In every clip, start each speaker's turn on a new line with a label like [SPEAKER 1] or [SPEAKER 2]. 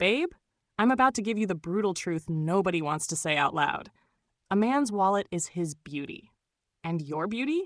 [SPEAKER 1] Babe, I'm about to give you the brutal truth nobody wants to say out loud. A man's wallet is his beauty. And your beauty?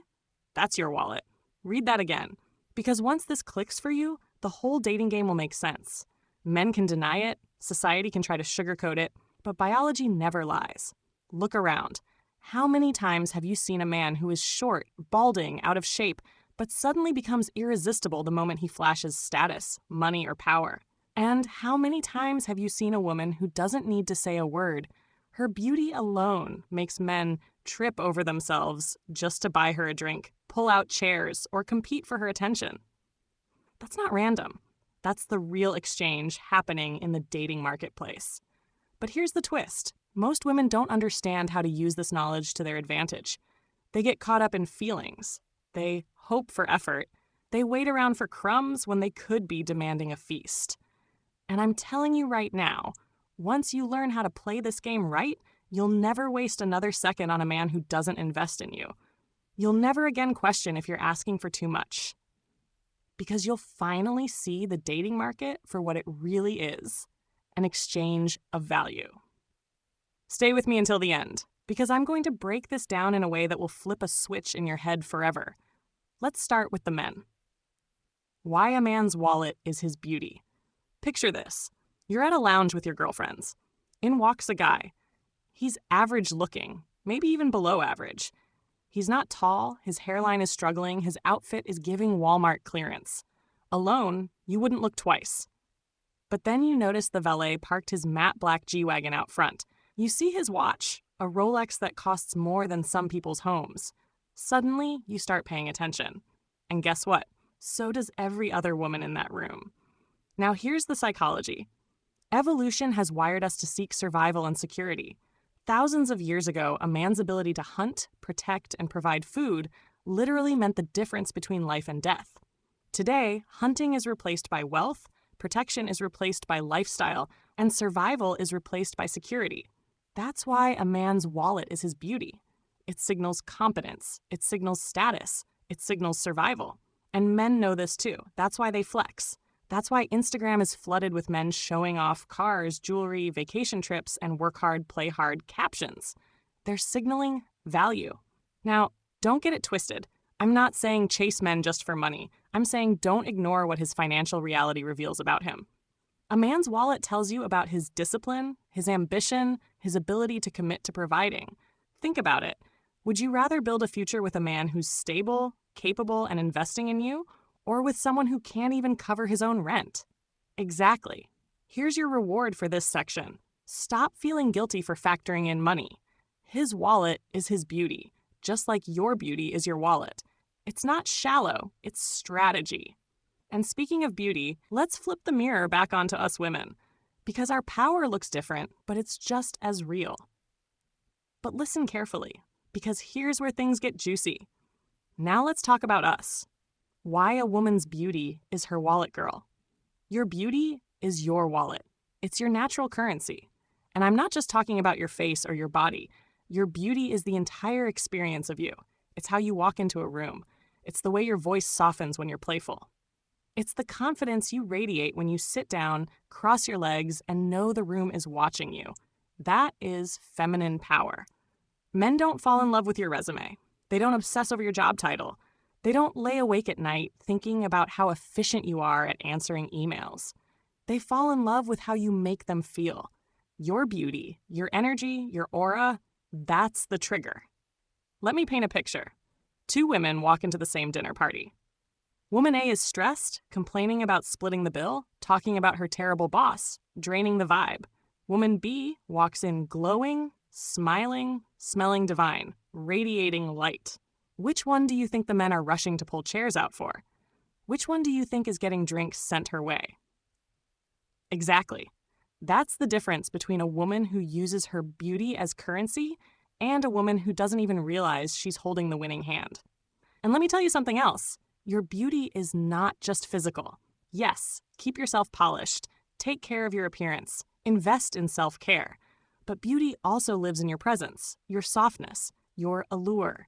[SPEAKER 1] That's your wallet. Read that again. Because once this clicks for you, the whole dating game will make sense. Men can deny it, society can try to sugarcoat it, but biology never lies. Look around. How many times have you seen a man who is short, balding, out of shape, but suddenly becomes irresistible the moment he flashes status, money, or power? And how many times have you seen a woman who doesn't need to say a word? Her beauty alone makes men trip over themselves just to buy her a drink, pull out chairs, or compete for her attention. That's not random. That's the real exchange happening in the dating marketplace. But here's the twist. Most women don't understand how to use this knowledge to their advantage. They get caught up in feelings. They hope for effort. They wait around for crumbs when they could be demanding a feast. And I'm telling you right now, once you learn how to play this game right, you'll never waste another second on a man who doesn't invest in you. You'll never again question if you're asking for too much. Because you'll finally see the dating market for what it really is, an exchange of value. Stay with me until the end, because I'm going to break this down in a way that will flip a switch in your head forever. Let's start with the men. Why a man's wallet is his beauty. Picture this. You're at a lounge with your girlfriends. In walks a guy. He's average looking, maybe even below average. He's not tall, his hairline is struggling, his outfit is giving Walmart clearance. Alone, you wouldn't look twice. But then you notice the valet parked his matte black G-Wagon out front. You see his watch, a Rolex that costs more than some people's homes. Suddenly, you start paying attention. And guess what? So does every other woman in that room. Now here's the psychology. Evolution has wired us to seek survival and security. Thousands of years ago, a man's ability to hunt, protect, and provide food literally meant the difference between life and death. Today, hunting is replaced by wealth, protection is replaced by lifestyle, and survival is replaced by security. That's why a man's wallet is his beauty. It signals competence, it signals status, it signals survival. And men know this too. That's why they flex. That's why Instagram is flooded with men showing off cars, jewelry, vacation trips, and work hard, play hard captions. They're signaling value. Now, don't get it twisted. I'm not saying chase men just for money. I'm saying don't ignore what his financial reality reveals about him. A man's wallet tells you about his discipline, his ambition, his ability to commit to providing. Think about it. Would you rather build a future with a man who's stable, capable, and investing in you, or with someone who can't even cover his own rent? Exactly. Here's your reward for this section. Stop feeling guilty for factoring in money. His wallet is his beauty, just like your beauty is your wallet. It's not shallow, it's strategy. And speaking of beauty, let's flip the mirror back onto us women. Because our power looks different, but it's just as real. But listen carefully, because here's where things get juicy. Now let's talk about us. Why a woman's beauty is her wallet, girl. Your beauty is your wallet. It's your natural currency. And I'm not just talking about your face or your body. Your beauty is the entire experience of you. It's how you walk into a room. It's the way your voice softens when you're playful. It's the confidence you radiate when you sit down, cross your legs, and know the room is watching you. That is feminine power. Men don't fall in love with your resume. They don't obsess over your job title. They don't lay awake at night thinking about how efficient you are at answering emails. They fall in love with how you make them feel. Your beauty, your energy, your aura, that's the trigger. Let me paint a picture. Two women walk into the same dinner party. Woman A is stressed, complaining about splitting the bill, talking about her terrible boss, draining the vibe. Woman B walks in glowing, smiling, smelling divine, radiating light. Which one do you think the men are rushing to pull chairs out for? Which one do you think is getting drinks sent her way? Exactly. That's the difference between a woman who uses her beauty as currency and a woman who doesn't even realize she's holding the winning hand. And let me tell you something else. Your beauty is not just physical. Yes, keep yourself polished, take care of your appearance, invest in self-care. But beauty also lives in your presence, your softness, your allure.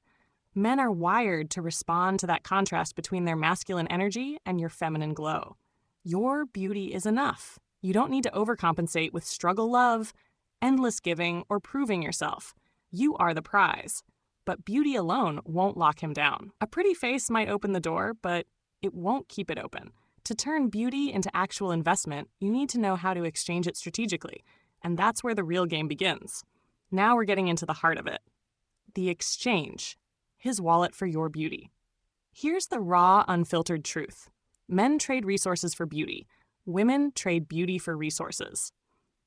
[SPEAKER 1] Men are wired to respond to that contrast between their masculine energy and your feminine glow. Your beauty is enough. You don't need to overcompensate with struggle love, endless giving, or proving yourself. You are the prize. But beauty alone won't lock him down. A pretty face might open the door, but it won't keep it open. To turn beauty into actual investment, you need to know how to exchange it strategically, and that's where the real game begins. Now we're getting into the heart of it. The exchange. His wallet for your beauty. Here's the raw, unfiltered truth. Men trade resources for beauty. Women trade beauty for resources.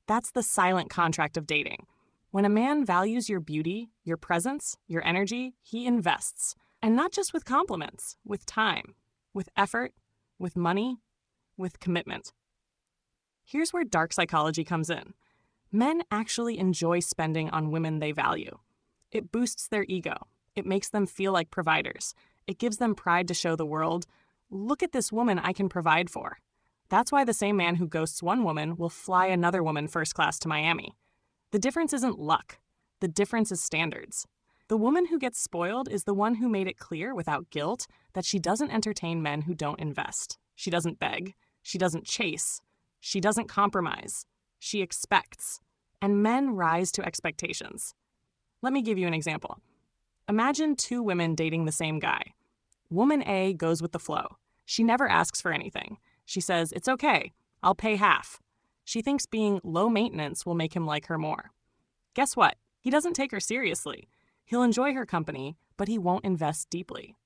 [SPEAKER 1] That's the silent contract of dating. When a man values your beauty, your presence, your energy, he invests. And not just with compliments, with time, with effort, with money, with commitment. Here's where dark psychology comes in. Men actually enjoy spending on women they value. It boosts their ego. It makes them feel like providers. It gives them pride to show the world, look at this woman I can provide for. That's why the same man who ghosts one woman will fly another woman first class to Miami. The difference isn't luck. The difference is standards. The woman who gets spoiled is the one who made it clear without guilt that she doesn't entertain men who don't invest. She doesn't beg. She doesn't chase. She doesn't compromise. She expects. And men rise to expectations. Let me give you an example. Imagine two women dating the same guy. Woman A goes with the flow. She never asks for anything. She says, "It's okay. I'll pay half." She thinks being low maintenance will make him like her more. Guess what? He doesn't take her seriously. He'll enjoy her company, but he won't invest deeply.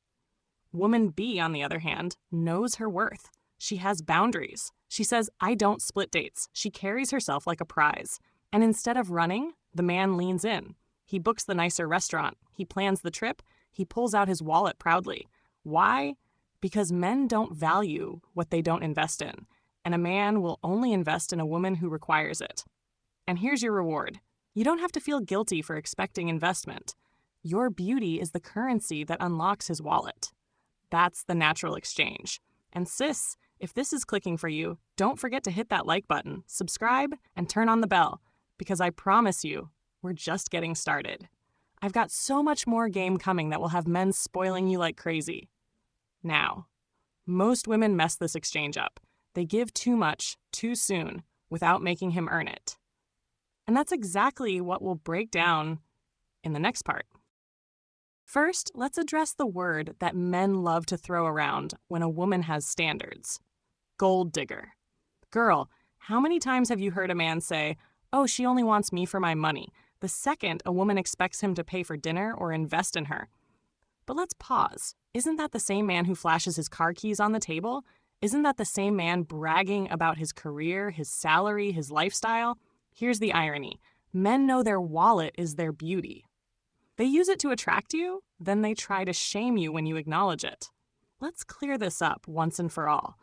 [SPEAKER 1] Woman B, on the other hand, knows her worth. She has boundaries. She says, "I don't split dates." She carries herself like a prize. And instead of running, the man leans in. He books the nicer restaurant. He plans the trip. He pulls out his wallet proudly. Why? Because men don't value what they don't invest in. And a man will only invest in a woman who requires it. And here's your reward. You don't have to feel guilty for expecting investment. Your beauty is the currency that unlocks his wallet. That's the natural exchange. And sis, if this is clicking for you, don't forget to hit that like button, subscribe, and turn on the bell, because I promise you, we're just getting started. I've got so much more game coming that will have men spoiling you like crazy. Now, most women mess this exchange up. They give too much, too soon, without making him earn it. And that's exactly what we'll break down in the next part. First, let's address the word that men love to throw around when a woman has standards. Gold digger. Girl, how many times have you heard a man say, "Oh, she only wants me for my money," the second a woman expects him to pay for dinner or invest in her? But let's pause. Isn't that the same man who flashes his car keys on the table? Isn't that the same man bragging about his career, his salary, his lifestyle? Here's the irony. Men know their wallet is their beauty. They use it to attract you, then they try to shame you when you acknowledge it. Let's clear this up once and for all.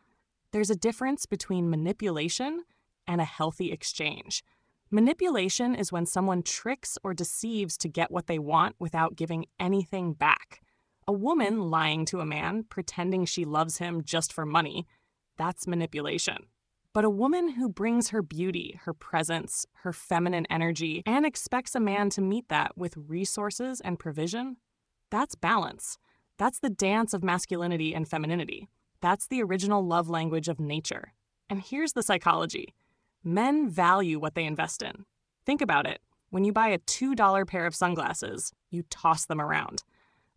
[SPEAKER 1] There's a difference between manipulation and a healthy exchange. Manipulation is when someone tricks or deceives to get what they want without giving anything back. A woman lying to a man, pretending she loves him just for money, that's manipulation. But a woman who brings her beauty, her presence, her feminine energy, and expects a man to meet that with resources and provision, that's balance. That's the dance of masculinity and femininity. That's the original love language of nature. And here's the psychology. Men value what they invest in. Think about it. When you buy a $2 pair of sunglasses, you toss them around.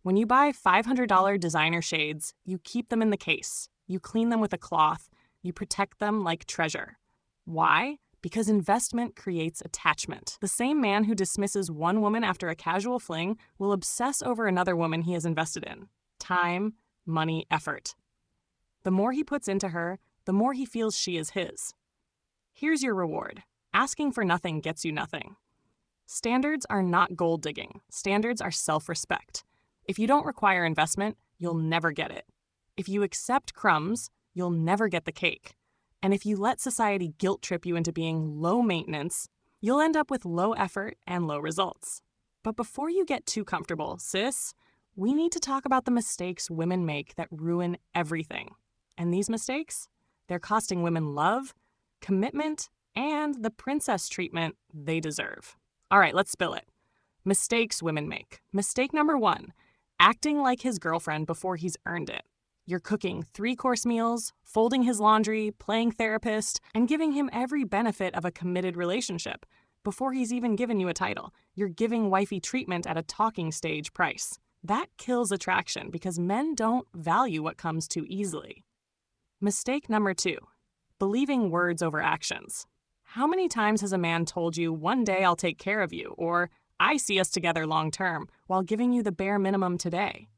[SPEAKER 1] When you buy $500 designer shades, you keep them in the case. You clean them with a cloth. You protect them like treasure. Why? Because investment creates attachment. The same man who dismisses one woman after a casual fling will obsess over another woman he has invested in. Time, money, effort. The more he puts into her, the more he feels she is his. Here's your reward. Asking for nothing gets you nothing. Standards are not gold digging. Standards are self-respect. If you don't require investment, you'll never get it. If you accept crumbs, you'll never get the cake. And if you let society guilt trip you into being low maintenance, you'll end up with low effort and low results. But before you get too comfortable, sis, we need to talk about the mistakes women make that ruin everything. And these mistakes, they're costing women love, commitment, and the princess treatment they deserve. All right, let's spill it. Mistakes women make. Mistake number 1, acting like his girlfriend before he's earned it. You're cooking 3-course meals, folding his laundry, playing therapist, and giving him every benefit of a committed relationship. Before he's even given you a title, you're giving wifey treatment at a talking stage price. That kills attraction because men don't value what comes too easily. Mistake number 2, believing words over actions. How many times has a man told you, "One day I'll take care of you," or "I see us together long term," while giving you the bare minimum today?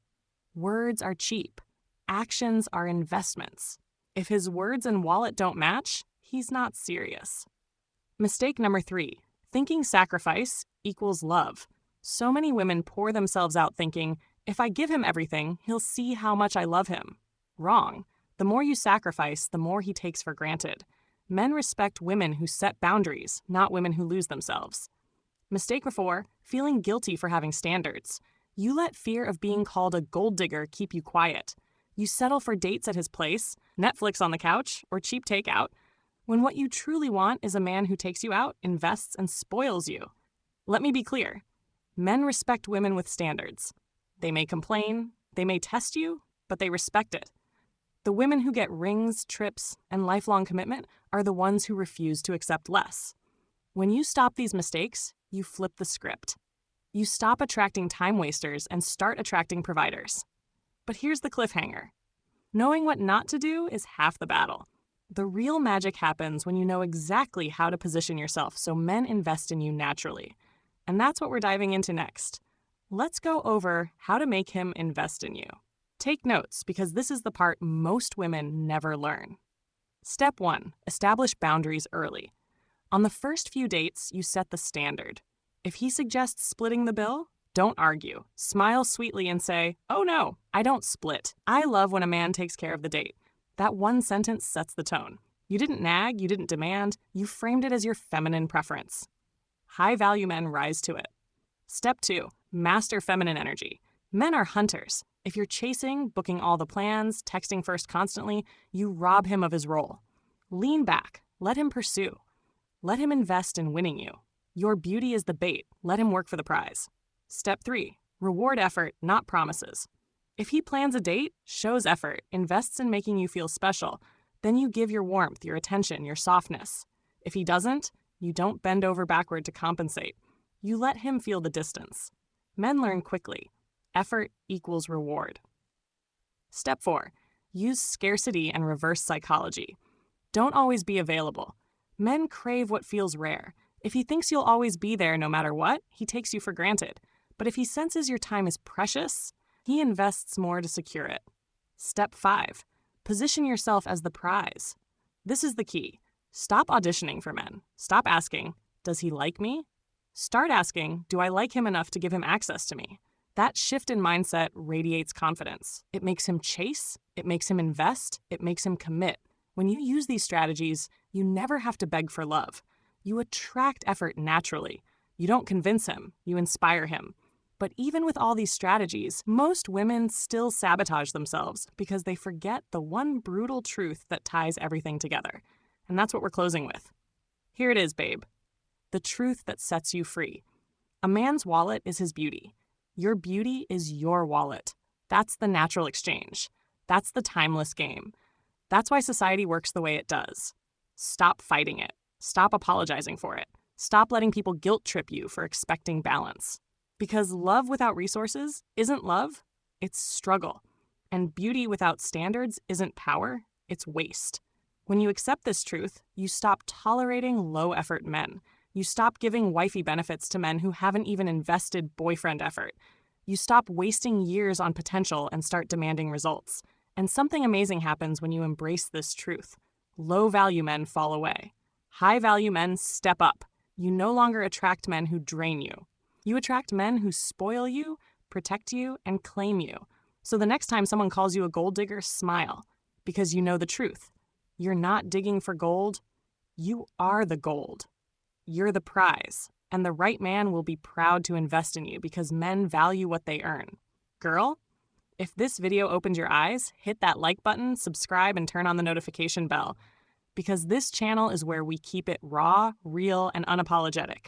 [SPEAKER 1] Words are cheap. Actions are investments. If his words and wallet don't match, he's not serious. Mistake number 3, thinking sacrifice equals love. So many women pour themselves out thinking, if I give him everything, he'll see how much I love him. Wrong. The more you sacrifice, the more he takes for granted. Men respect women who set boundaries, not women who lose themselves. Mistake number 4, feeling guilty for having standards. You let fear of being called a gold digger keep you quiet. You settle for dates at his place, Netflix on the couch, or cheap takeout, when what you truly want is a man who takes you out, invests, and spoils you. Let me be clear. Men respect women with standards. They may complain, they may test you, but they respect it. The women who get rings, trips, and lifelong commitment are the ones who refuse to accept less. When you stop these mistakes, you flip the script. You stop attracting time wasters and start attracting providers. But here's the cliffhanger. Knowing what not to do is half the battle. The real magic happens when you know exactly how to position yourself so men invest in you naturally. And that's what we're diving into next. Let's go over how to make him invest in you. Take notes because this is the part most women never learn. Step 1, establish boundaries early. On the first few dates, you set the standard. If he suggests splitting the bill, don't argue. Smile sweetly and say, "Oh no, I don't split." I love when a man takes care of the date. That one sentence sets the tone. You didn't nag, you didn't demand, you framed it as your feminine preference. High-value men rise to it. Step 2, master feminine energy. Men are hunters. If you're chasing, booking all the plans, texting first constantly, you rob him of his role. Lean back. Let him pursue. Let him invest in winning you. Your beauty is the bait. Let him work for the prize. Step 3, reward effort, not promises. If he plans a date, shows effort, invests in making you feel special, then you give your warmth, your attention, your softness. If he doesn't, you don't bend over backward to compensate. You let him feel the distance. Men learn quickly. Effort equals reward. Step 4, use scarcity and reverse psychology. Don't always be available. Men crave what feels rare. If he thinks you'll always be there no matter what, he takes you for granted. But if he senses your time is precious, he invests more to secure it. Step 5, position yourself as the prize. This is the key. Stop auditioning for men. Stop asking, "Does he like me?" Start asking, "Do I like him enough to give him access to me?" That shift in mindset radiates confidence. It makes him chase, it makes him invest, it makes him commit. When you use these strategies, you never have to beg for love. You attract effort naturally. You don't convince him, you inspire him. But even with all these strategies, most women still sabotage themselves because they forget the one brutal truth that ties everything together. And that's what we're closing with. Here it is, babe. The truth that sets you free. A man's wallet is his beauty. Your beauty is your wallet. That's the natural exchange. That's the timeless game. That's why society works the way it does. Stop fighting it. Stop apologizing for it. Stop letting people guilt trip you for expecting balance. Because love without resources isn't love, it's struggle. And beauty without standards isn't power, it's waste. When you accept this truth, you stop tolerating low-effort men. You stop giving wifey benefits to men who haven't even invested boyfriend effort. You stop wasting years on potential and start demanding results. And something amazing happens when you embrace this truth. Low-value men fall away. High-value men step up. You no longer attract men who drain you. You attract men who spoil you, protect you, and claim you. So the next time someone calls you a gold digger, smile. Because you know the truth. You're not digging for gold. You are the gold. You're the prize. And the right man will be proud to invest in you because men value what they earn. Girl, if this video opened your eyes, hit that like button, subscribe, and turn on the notification bell. Because this channel is where we keep it raw, real, and unapologetic.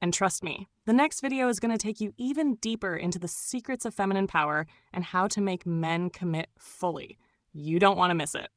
[SPEAKER 1] And trust me, the next video is going to take you even deeper into the secrets of feminine power and how to make men commit fully. You don't want to miss it.